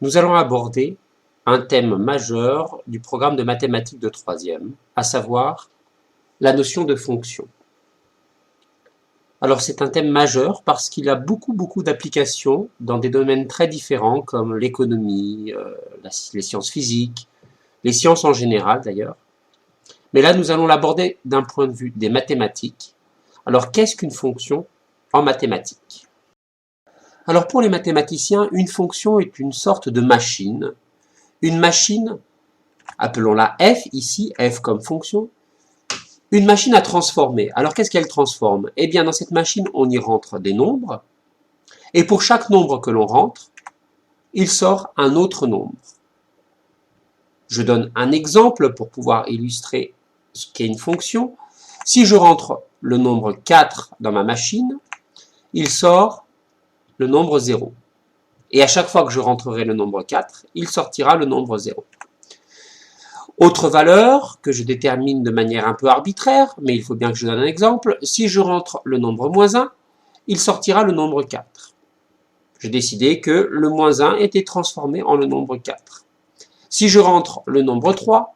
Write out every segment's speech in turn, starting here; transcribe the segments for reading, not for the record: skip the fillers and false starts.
Nous allons aborder un thème majeur du programme de mathématiques de troisième, à savoir la notion de fonction. Alors c'est un thème majeur parce qu'il a beaucoup d'applications dans des domaines très différents comme l'économie, les sciences physiques, les sciences en général d'ailleurs. Mais là nous allons l'aborder d'un point de vue des mathématiques. Alors qu'est-ce qu'une fonction en mathématiques? Alors pour les mathématiciens, une fonction est une sorte de machine. Une machine, appelons-la f ici, f comme fonction, une machine à transformer. Alors qu'est-ce qu'elle transforme? Eh bien dans cette machine, on y rentre des nombres, et pour chaque nombre que l'on rentre, il sort un autre nombre. Je donne un exemple pour pouvoir illustrer ce qu'est une fonction. Si je rentre le nombre 4 dans ma machine, il sort le nombre 0. Et à chaque fois que je rentrerai le nombre 4, il sortira le nombre 0. Autre valeur que je détermine de manière un peu arbitraire, mais il faut bien que je donne un exemple. Si je rentre le nombre moins 1, il sortira le nombre 4. J'ai décidé que le moins 1 était transformé en le nombre 4. Si je rentre le nombre 3,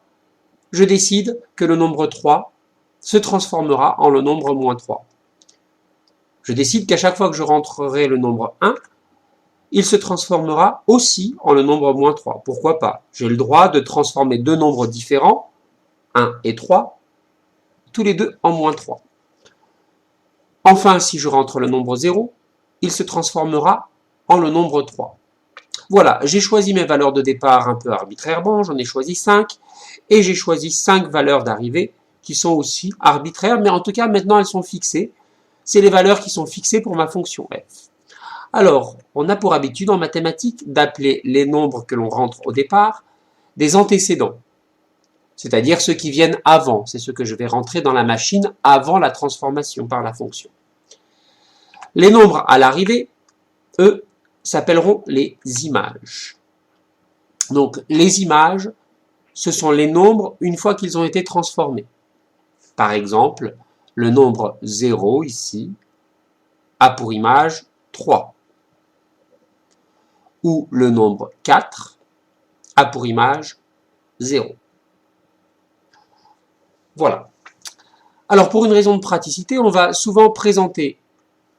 je décide que le nombre 3 se transformera en le nombre moins 3. Je décide qu'à chaque fois que je rentrerai le nombre 1, il se transformera aussi en le nombre moins 3. Pourquoi pas? J'ai le droit de transformer deux nombres différents, 1 et 3, tous les deux en moins 3. Enfin, si je rentre le nombre 0, il se transformera en le nombre 3. Voilà, j'ai choisi mes valeurs de départ un peu arbitrairement, j'en ai choisi 5, et j'ai choisi 5 valeurs d'arrivée qui sont aussi arbitraires, mais en tout cas maintenant elles sont fixées. C'est les valeurs qui sont fixées pour ma fonction f. Alors, on a pour habitude en mathématiques d'appeler les nombres que l'on rentre au départ des antécédents, c'est-à-dire ceux qui viennent avant, c'est ceux que je vais rentrer dans la machine avant la transformation par la fonction. Les nombres à l'arrivée, eux, s'appelleront les images. Donc, les images, ce sont les nombres une fois qu'ils ont été transformés. Par exemple, le nombre 0 ici a pour image 3. Ou le nombre 4 a pour image 0. Voilà. Alors, pour une raison de praticité, on va souvent présenter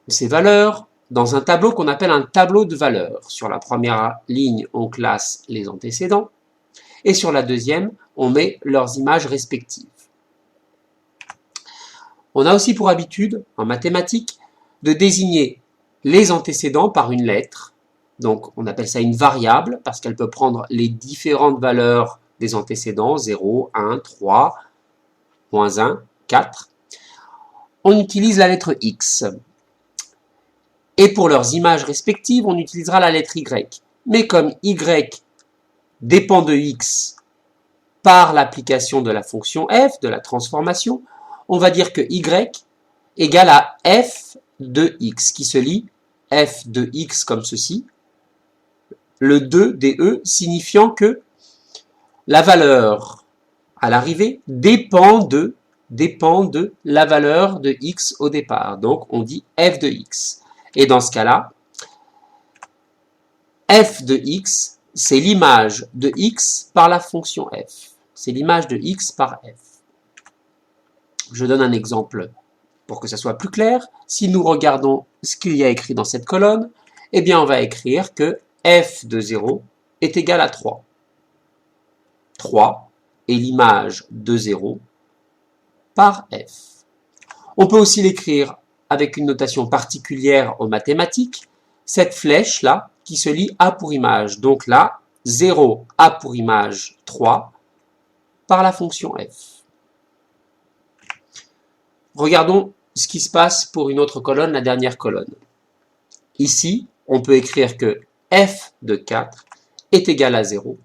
ces valeurs dans un tableau qu'on appelle un tableau de valeurs. Sur la première ligne, on classe les antécédents, et sur la deuxième, on met leurs images respectives. On a aussi pour habitude, en mathématiques, de désigner les antécédents par une lettre. Donc, on appelle ça une variable, parce qu'elle peut prendre les différentes valeurs des antécédents, 0, 1, 3, moins 1, 4. On utilise la lettre X. Et pour leurs images respectives, on utilisera la lettre Y. Mais comme Y dépend de X par l'application de la fonction f, de la transformation, on va dire que Y égale à f de x, qui se lit f de x comme ceci, le 2 des e signifiant que la valeur à l'arrivée dépend de la valeur de x au départ. Donc on dit f de x. Et dans ce cas-là, f de x, c'est l'image de x par la fonction f. C'est l'image de x par f. Je donne un exemple pour que ça soit plus clair. Si nous regardons ce qu'il y a écrit dans cette colonne, eh bien on va écrire que f de 0 est égal à 3. 3 est l'image de 0 par f. On peut aussi l'écrire avec une notation particulière aux mathématiques, cette flèche-là qui se lit A pour image. Donc là, 0 a pour image 3 par la fonction f. Regardons ce qui se passe pour une autre colonne, la dernière colonne. Ici, on peut écrire que f de 4 est égal à 0.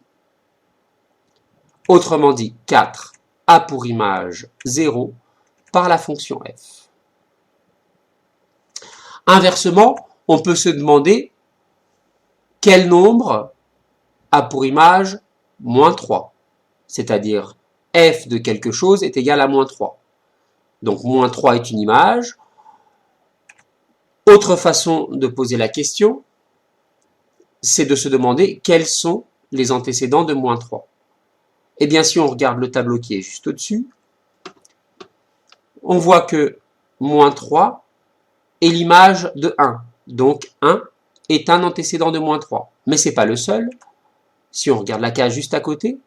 Autrement dit, 4 a pour image 0 par la fonction f. Inversement, on peut se demander quel nombre a pour image moins 3, c'est-à-dire f de quelque chose est égal à moins 3. Donc moins 3 est une image. Autre façon de poser la question, c'est de se demander quels sont les antécédents de moins 3. Eh bien, si on regarde le tableau qui est juste au-dessus, on voit que moins 3 est l'image de 1. Donc 1 est un antécédent de moins 3. Mais ce n'est pas le seul. Si on regarde la case juste à côté,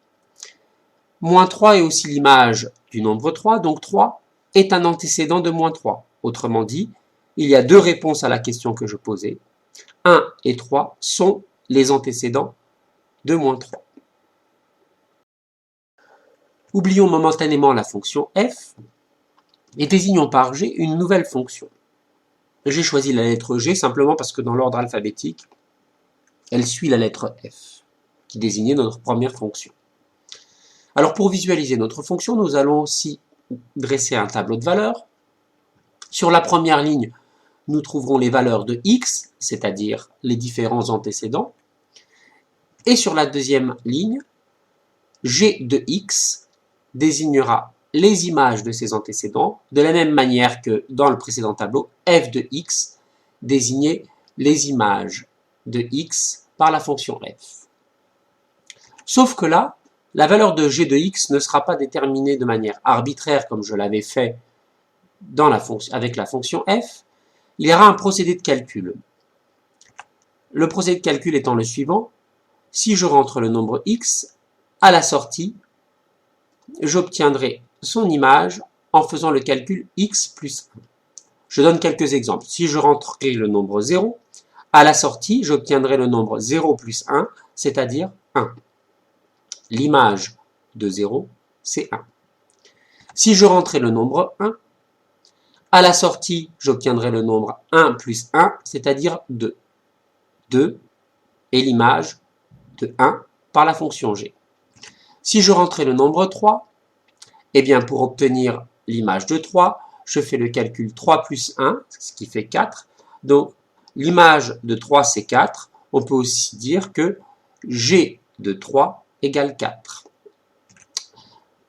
moins 3 est aussi l'image du nombre 3, donc 3 est un antécédent de moins 3. Autrement dit, il y a deux réponses à la question que je posais. 1 et 3 sont les antécédents de moins 3. Oublions momentanément la fonction f et désignons par g une nouvelle fonction. J'ai choisi la lettre g simplement parce que dans l'ordre alphabétique, elle suit la lettre f, qui désignait notre première fonction. Alors pour visualiser notre fonction, nous allons aussi dresser un tableau de valeurs. Sur la première ligne, nous trouverons les valeurs de x, c'est-à-dire les différents antécédents. Et sur la deuxième ligne, g de x désignera les images de ces antécédents, de la même manière que dans le précédent tableau, f de x désignait les images de x par la fonction f. Sauf que là, la valeur de g de x ne sera pas déterminée de manière arbitraire comme je l'avais fait avec la fonction f. Il y aura un procédé de calcul. Le procédé de calcul étant le suivant: si je rentre le nombre x, à la sortie, j'obtiendrai son image en faisant le calcul x plus 1. Je donne quelques exemples. Si je rentrerai le nombre 0, à la sortie, j'obtiendrai le nombre 0 plus 1, c'est-à-dire 1. L'image de 0, c'est 1. Si je rentrais le nombre 1, à la sortie, j'obtiendrai le nombre 1 plus 1, c'est-à-dire 2. 2 est l'image de 1 par la fonction g. Si je rentrais le nombre 3, eh bien pour obtenir l'image de 3, je fais le calcul 3 plus 1, ce qui fait 4. Donc l'image de 3, c'est 4. On peut aussi dire que g de 3 égale 4.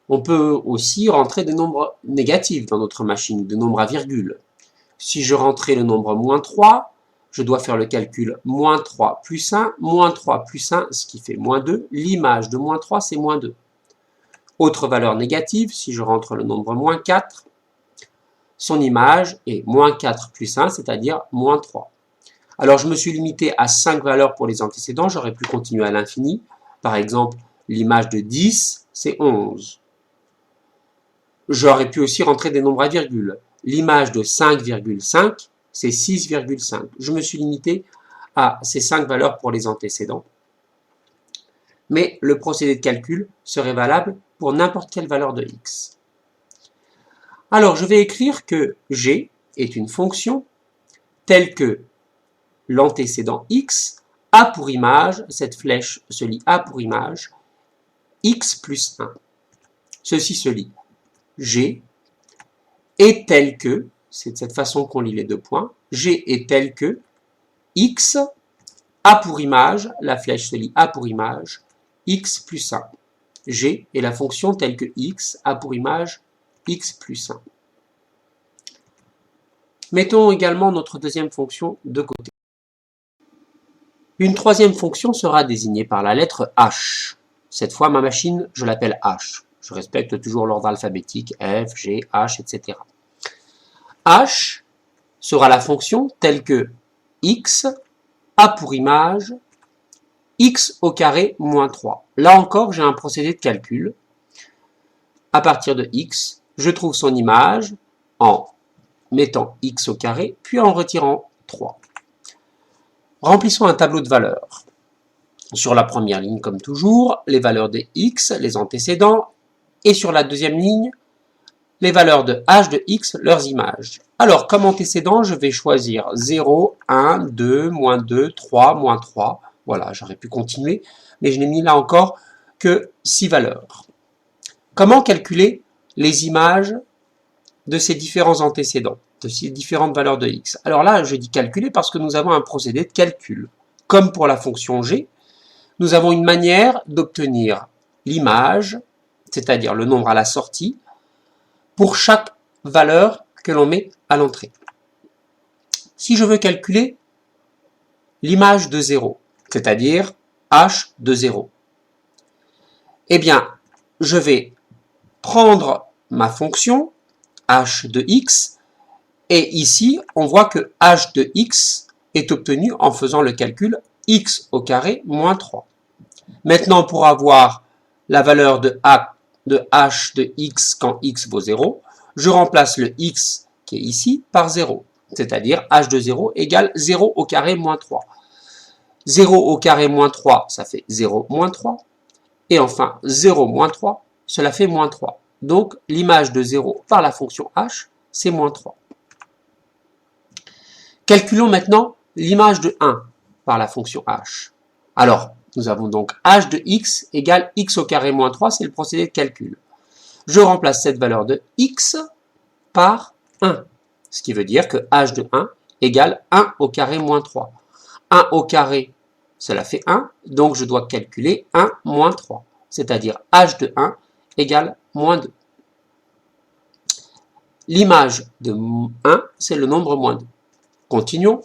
On peut aussi rentrer des nombres négatifs dans notre machine, des nombres à virgule. Si je rentrais le nombre moins 3, je dois faire le calcul moins 3 plus 1, moins 3 plus 1, ce qui fait moins 2. L'image de moins 3, c'est moins 2. Autre valeur négative, si je rentre le nombre moins 4, son image est moins 4 plus 1, c'est-à-dire moins 3. Alors je me suis limité à 5 valeurs pour les antécédents, j'aurais pu continuer à l'infini. Par exemple, l'image de 10, c'est 11. J'aurais pu aussi rentrer des nombres à virgule. L'image de 5,5, c'est 6,5. Je me suis limité à ces 5 valeurs pour les antécédents. Mais le procédé de calcul serait valable pour n'importe quelle valeur de x. Alors, je vais écrire que g est une fonction telle que l'antécédent x a pour image, cette flèche se lit a pour image, x plus 1. Ceci se lit g est tel que, c'est de cette façon qu'on lit les deux points, g est tel que x a pour image, la flèche se lit a pour image, x plus 1. G est la fonction telle que x a pour image x plus 1. Mettons également notre deuxième fonction de côté. Une troisième fonction sera désignée par la lettre h. Cette fois, ma machine, je l'appelle h. Je respecte toujours l'ordre alphabétique, F, G, H, etc. H sera la fonction telle que x a pour image x au carré moins 3. Là encore, j'ai un procédé de calcul. À partir de x, je trouve son image en mettant x au carré, puis en retirant 3. Remplissons un tableau de valeurs. Sur la première ligne, comme toujours, les valeurs de x, les antécédents, et sur la deuxième ligne, les valeurs de h de x, leurs images. Alors, comme antécédent, je vais choisir 0, 1, 2, moins 2, 3, moins 3. Voilà, j'aurais pu continuer, mais je n'ai mis là encore que 6 valeurs. Comment calculer les images de ces différents antécédents, de ces différentes valeurs de x? Alors là, je dis calculer parce que nous avons un procédé de calcul. Comme pour la fonction g, nous avons une manière d'obtenir l'image, c'est-à-dire le nombre à la sortie, pour chaque valeur que l'on met à l'entrée. Si je veux calculer l'image de 0, c'est-à-dire h de 0. Eh bien, je vais prendre ma fonction h de x, et ici, on voit que h de x est obtenu en faisant le calcul x au carré moins 3. Maintenant, pour avoir la valeur de h de x quand x vaut 0, je remplace le x qui est ici par 0, c'est-à-dire h de 0 égale 0 au carré moins 3. 0 au carré moins 3, ça fait 0 moins 3. Et enfin, 0 moins 3, cela fait moins 3. Donc, l'image de 0 par la fonction h, c'est moins 3. Calculons maintenant l'image de 1 par la fonction h. Alors, nous avons donc h de x égale x au carré moins 3, c'est le procédé de calcul. Je remplace cette valeur de x par 1, ce qui veut dire que h de 1 égale 1 au carré moins 3. 1 au carré, cela fait 1, donc je dois calculer 1 moins 3, c'est-à-dire h de 1 égale moins 2. L'image de 1, c'est le nombre moins 2. Continuons.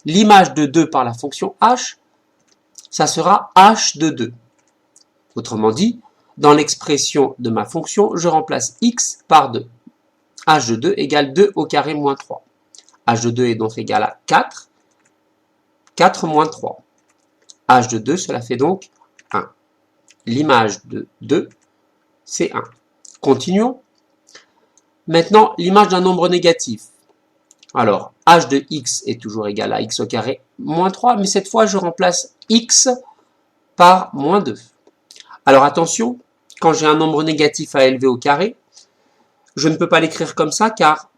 L'image de 2 par la fonction h, ça sera h de 2. Autrement dit, dans l'expression de ma fonction, je remplace x par 2. h de 2 égale 2 au carré moins 3. h de 2 est donc égal à 4. 4 moins 3. h de 2, cela fait donc 1. L'image de 2, c'est 1. Continuons. Maintenant, l'image d'un nombre négatif. Alors, h de x est toujours égal à x au carré moins 3, mais cette fois, je remplace x par moins 2. Alors attention, quand j'ai un nombre négatif à élever au carré, je ne peux pas l'écrire comme ça, car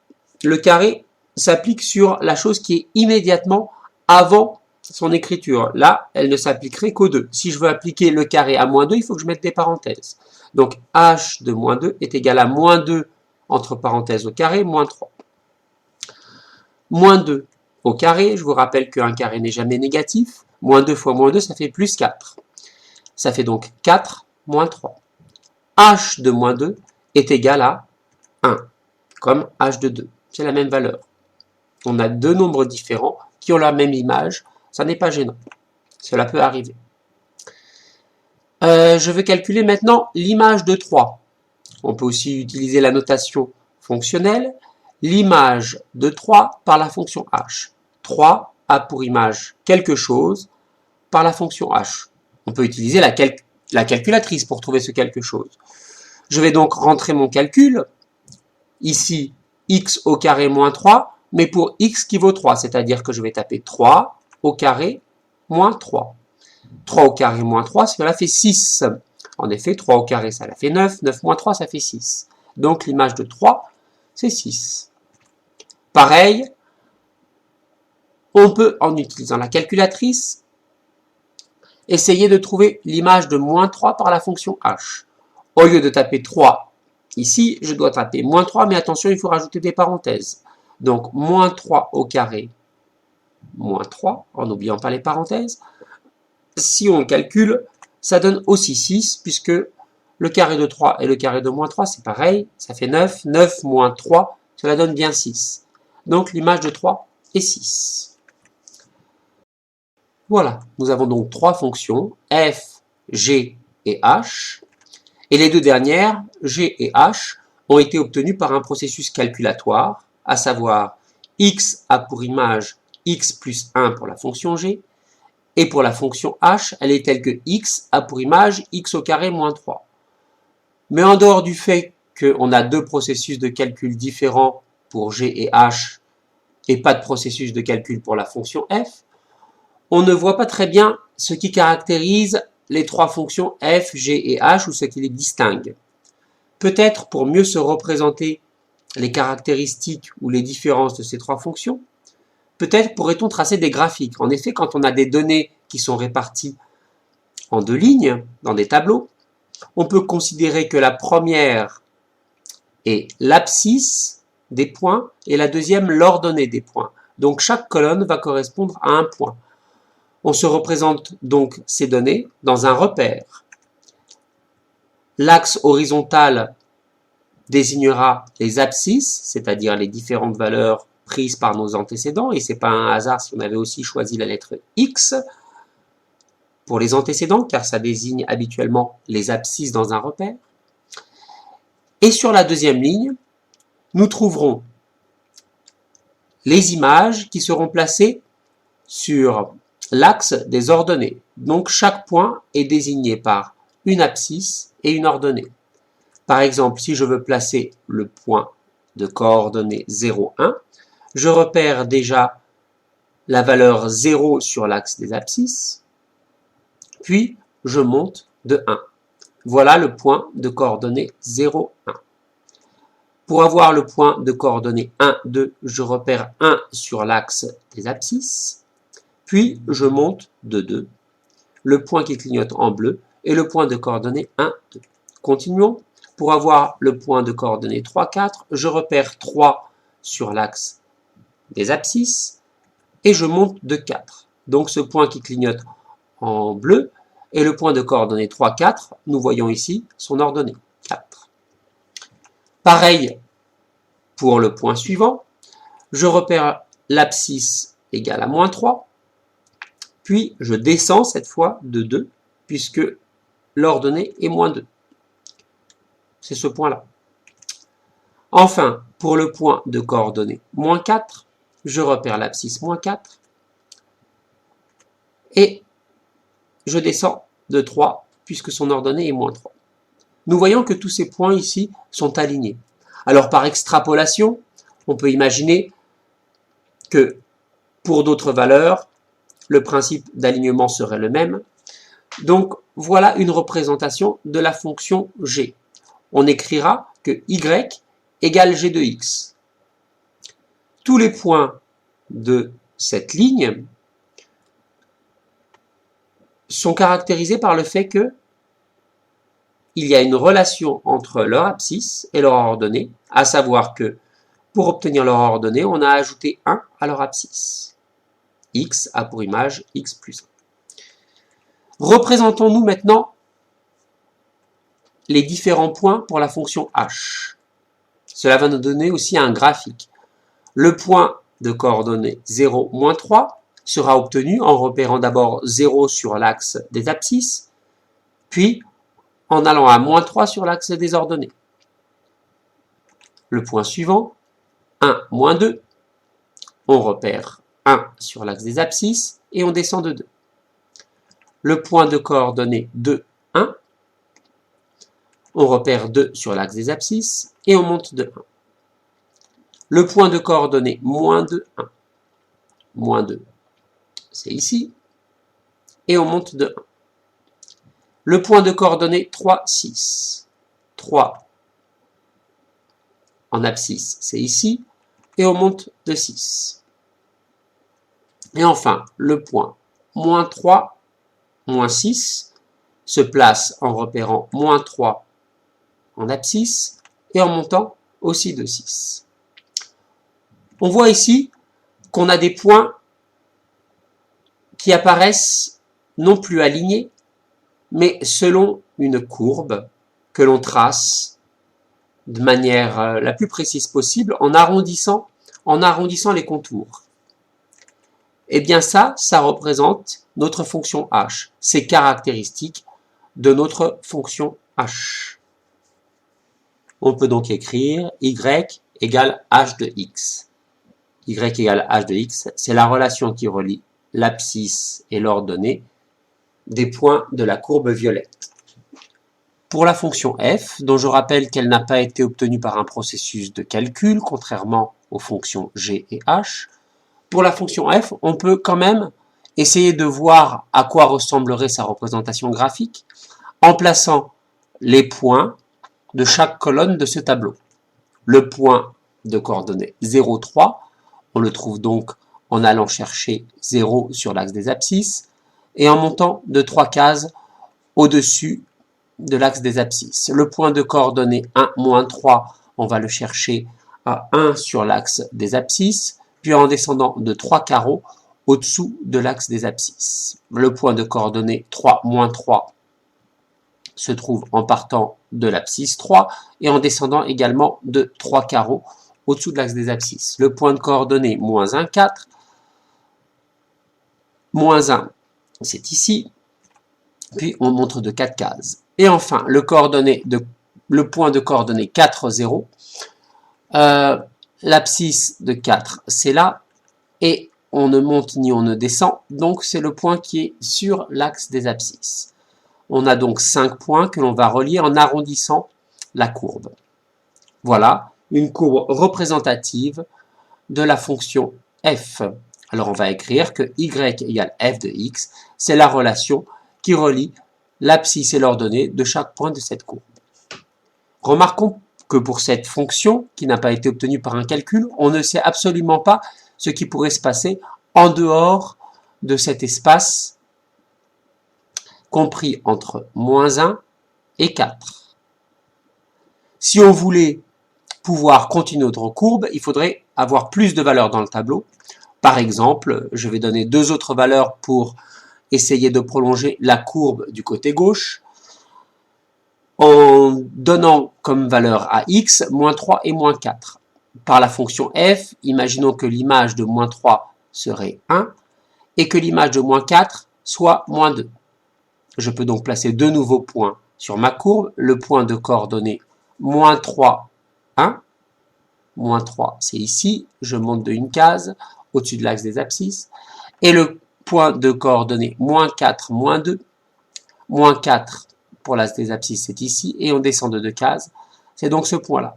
le carré s'applique sur la chose qui est immédiatement avant son écriture. Là, elle ne s'appliquerait qu'au 2. Si je veux appliquer le carré à moins 2, il faut que je mette des parenthèses. Donc, h de moins 2 est égal à moins 2 entre parenthèses au carré, moins 3. Moins 2 au carré, je vous rappelle qu'un carré n'est jamais négatif. Moins 2 fois moins 2, ça fait plus 4. Ça fait donc 4 moins 3. h de moins 2 est égal à 1, comme h de 2. C'est la même valeur. On a deux nombres différents qui ont la même image. Ça n'est pas gênant. Cela peut arriver. Je vais calculer maintenant l'image de 3. On peut aussi utiliser la notation fonctionnelle. L'image de 3 par la fonction h. 3 a pour image quelque chose par la fonction h. On peut utiliser la calculatrice pour trouver ce quelque chose. Je vais donc rentrer mon calcul. Ici, x au carré moins 3, mais pour x qui vaut 3, c'est-à-dire que je vais taper 3 au carré moins 3. 3 au carré moins 3, cela fait 6. En effet, 3 au carré, ça fait 9. 9 moins 3, ça fait 6. Donc l'image de 3, c'est 6. Pareil, on peut, en utilisant la calculatrice, essayer de trouver l'image de moins 3 par la fonction h. Au lieu de taper 3 ici, je dois taper moins 3, mais attention, il faut rajouter des parenthèses. Donc, moins 3 au carré, moins 3, en n'oubliant pas les parenthèses. Si on calcule, ça donne aussi 6, puisque le carré de 3 et le carré de moins 3, c'est pareil, ça fait 9. 9 moins 3, cela donne bien 6. Donc, l'image de 3 est 6. Voilà, nous avons donc trois fonctions, f, g et h. Et les deux dernières, g et h, ont été obtenues par un processus calculatoire, à savoir x a pour image x plus 1 pour la fonction g, et pour la fonction h, elle est telle que x a pour image x au carré moins 3. Mais en dehors du fait qu'on a deux processus de calcul différents pour g et h, et pas de processus de calcul pour la fonction f, on ne voit pas très bien ce qui caractérise les trois fonctions f, g et h ou ce qui les distingue. Peut-être pour mieux se représenter les caractéristiques ou les différences de ces trois fonctions, peut-être pourrait-on tracer des graphiques. En effet, quand on a des données qui sont réparties en deux lignes, dans des tableaux, on peut considérer que la première est l'abscisse des points et la deuxième l'ordonnée des points. Donc chaque colonne va correspondre à un point. On se représente donc ces données dans un repère. L'axe horizontal désignera les abscisses, c'est-à-dire les différentes valeurs prises par nos antécédents, et ce n'est pas un hasard si on avait aussi choisi la lettre X. pour les antécédents, car ça désigne habituellement les abscisses dans un repère. Et sur la deuxième ligne, nous trouverons les images qui seront placées sur l'axe des ordonnées. Donc chaque point est désigné par une abscisse et une ordonnée. Par exemple, si je veux placer le point de coordonnées 0, 1, je repère déjà la valeur 0 sur l'axe des abscisses, puis je monte de 1. Voilà le point de coordonnées 0, 1. Pour avoir le point de coordonnées 1, 2, je repère 1 sur l'axe des abscisses, puis je monte de 2, le point qui clignote en bleu et le point de coordonnées 1, 2. Continuons. Pour avoir le point de coordonnées 3, 4, je repère 3 sur l'axe des abscisses et je monte de 4. Donc ce point qui clignote en bleu est le point de coordonnées 3, 4. Nous voyons ici son ordonnée 4. Pareil pour le point suivant. Je repère l'abscisse égale à moins 3. Puis je descends cette fois de 2 puisque l'ordonnée est moins 2. C'est ce point-là. Enfin, pour le point de coordonnées moins 4, je repère l'abscisse moins 4 et je descends de 3 puisque son ordonnée est moins 3. Nous voyons que tous ces points ici sont alignés. Alors par extrapolation, on peut imaginer que pour d'autres valeurs, le principe d'alignement serait le même. Donc voilà une représentation de la fonction g. On écrira que y égale g de x. Tous les points de cette ligne sont caractérisés par le fait que il y a une relation entre leur abscisse et leur ordonnée, à savoir que pour obtenir leur ordonnée, on a ajouté 1 à leur abscisse. X a pour image x plus 1. Représentons-nous maintenant les différents points pour la fonction h. Cela va nous donner aussi un graphique. Le point de coordonnées 0, moins 3 sera obtenu en repérant d'abord 0 sur l'axe des abscisses, puis en allant à moins 3 sur l'axe des ordonnées. Le point suivant, 1, moins 2, on repère 1 sur l'axe des abscisses et on descend de 2. Le point de coordonnées 2, 1, on repère 2 sur l'axe des abscisses et on monte de 1. Le point de coordonnées moins 2, 1. Moins 2, c'est ici, et on monte de 1. Le point de coordonnées 3, 6. 3 en abscisse, c'est ici, et on monte de 6. Et enfin, le point moins 3, moins 6 se place en repérant moins 3 en abscisse et en montant aussi de 6. On voit ici qu'on a des points qui apparaissent non plus alignés, mais selon une courbe que l'on trace de manière la plus précise possible en arrondissant les contours. Et bien ça représente notre fonction h, ces caractéristiques de notre fonction h. On peut donc écrire y égale h de x. Y égale h de x, c'est la relation qui relie l'abscisse et l'ordonnée des points de la courbe violette. Pour la fonction f, dont je rappelle qu'elle n'a pas été obtenue par un processus de calcul, contrairement aux fonctions g et h, pour la fonction f, on peut quand même essayer de voir à quoi ressemblerait sa représentation graphique en plaçant les points de chaque colonne de ce tableau. Le point de coordonnées 0, 3, on le trouve donc en allant chercher 0 sur l'axe des abscisses et en montant de 3 cases au-dessus de l'axe des abscisses. Le point de coordonnées 1, moins 3, on va le chercher à 1 sur l'axe des abscisses, puis en descendant de 3 carreaux au-dessous de l'axe des abscisses. Le point de coordonnées 3, moins 3 se trouve en partant de l'abscisse 3 et en descendant également de 3 carreaux au-dessous de l'axe des abscisses. Le point de coordonnées moins 1, 4, moins 1, c'est ici, puis on montre de 4 cases. Et enfin, le point de coordonnées 4, 0, l'abscisse de 4, c'est là, et on ne monte ni on ne descend, donc c'est le point qui est sur l'axe des abscisses. On a donc 5 points que l'on va relier en arrondissant la courbe. Voilà une courbe représentative de la fonction f. Alors on va écrire que y égale f de x, c'est la relation qui relie l'abscisse et l'ordonnée de chaque point de cette courbe. Remarquons que pour cette fonction, qui n'a pas été obtenue par un calcul, on ne sait absolument pas ce qui pourrait se passer en dehors de cet espace compris entre -1 et 4. Si on voulait pouvoir continuer notre courbe, il faudrait avoir plus de valeurs dans le tableau. Par exemple, je vais donner 2 autres valeurs pour essayer de prolonger la courbe du côté gauche, en donnant comme valeur à x -3 et -4. Par la fonction f, imaginons que l'image de -3 serait 1 et que l'image de -4 soit -2. Je peux donc placer 2 nouveaux points sur ma courbe, le point de coordonnées -3, 1, -3 c'est ici, je monte de une case au-dessus de l'axe des abscisses, et le point de coordonnées -4, -2, -4 pour l'axe des abscisses c'est ici, et on descend de 2 cases, c'est donc ce point-là.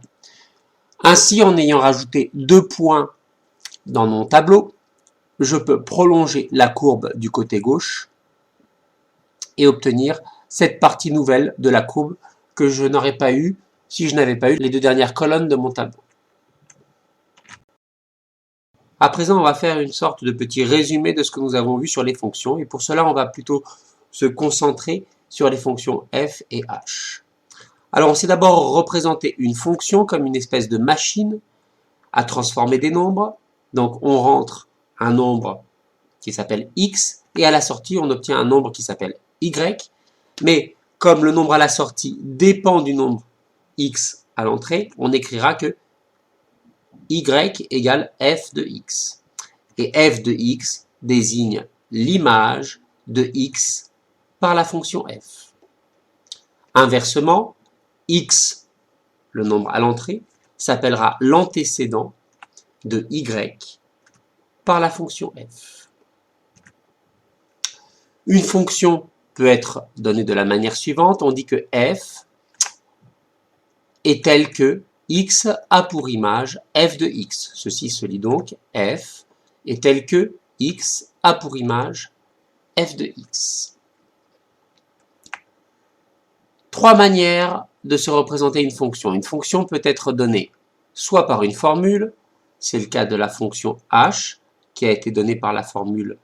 Ainsi, en ayant rajouté 2 points dans mon tableau, je peux prolonger la courbe du côté gauche et obtenir cette partie nouvelle de la courbe que je n'aurais pas eu si je n'avais pas eu les 2 dernières colonnes de mon tableau. À présent, on va faire une sorte de petit résumé de ce que nous avons vu sur les fonctions, et pour cela, on va plutôt se concentrer sur les fonctions f et h. Alors, on s'est d'abord représenté une fonction comme une espèce de machine à transformer des nombres. Donc, on rentre un nombre qui s'appelle x, et à la sortie, on obtient un nombre qui s'appelle y, mais comme le nombre à la sortie dépend du nombre x à l'entrée, on écrira que y égale f de x. Et f de x désigne l'image de x par la fonction f. Inversement, x, le nombre à l'entrée, s'appellera l'antécédent de y par la fonction f. Une fonction peut être donnée de la manière suivante. On dit que f est telle que x a pour image f de x. Ceci se lit donc f est tel que x a pour image f de x. 3 manières de se représenter une fonction. Une fonction peut être donnée soit par une formule, c'est le cas de la fonction h, qui a été donnée par la formule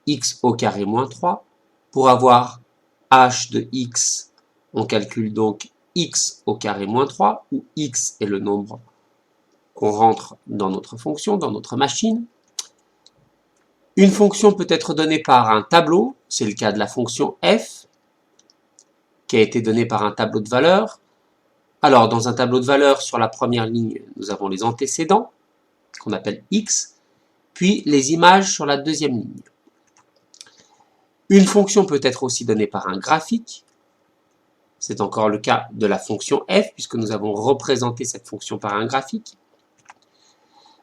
x au carré moins 3. Pour avoir h de x, on calcule donc x au carré moins 3, où x est le nombre qu'on rentre dans notre fonction, dans notre machine. Une fonction peut être donnée par un tableau, c'est le cas de la fonction f, qui a été donnée par un tableau de valeurs. Alors, dans un tableau de valeurs, sur la première ligne, nous avons les antécédents, qu'on appelle x, puis les images sur la deuxième ligne. Une fonction peut être aussi donnée par un graphique. C'est encore le cas de la fonction f, puisque nous avons représenté cette fonction par un graphique.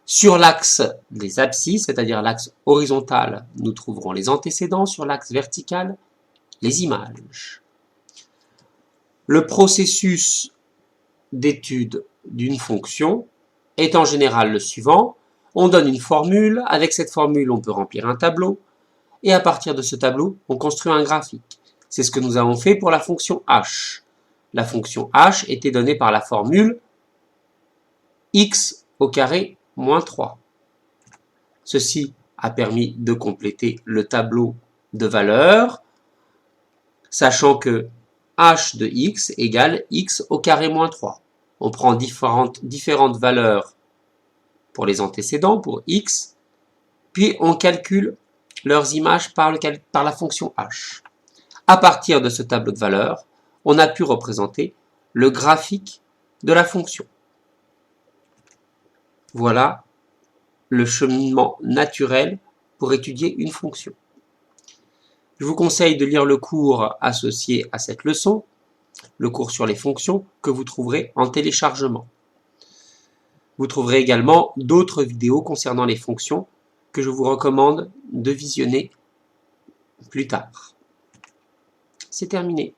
Sur l'axe des abscisses, c'est-à-dire l'axe horizontal, nous trouverons les antécédents. Sur l'axe vertical, les images. Le processus d'étude d'une fonction est en général le suivant. On donne une formule. Avec cette formule, on peut remplir un tableau. Et à partir de ce tableau, on construit un graphique. C'est ce que nous avons fait pour la fonction h. La fonction h était donnée par la formule x au carré moins 3. Ceci a permis de compléter le tableau de valeurs, sachant que h de x égale x au carré moins 3. On prend différentes valeurs pour les antécédents, pour x, puis on calcule leurs images par la fonction h. À partir de ce tableau de valeurs, on a pu représenter le graphique de la fonction. Voilà le cheminement naturel pour étudier une fonction. Je vous conseille de lire le cours associé à cette leçon, le cours sur les fonctions que vous trouverez en téléchargement. Vous trouverez également d'autres vidéos concernant les fonctions que je vous recommande de visionner plus tard. C'est terminé.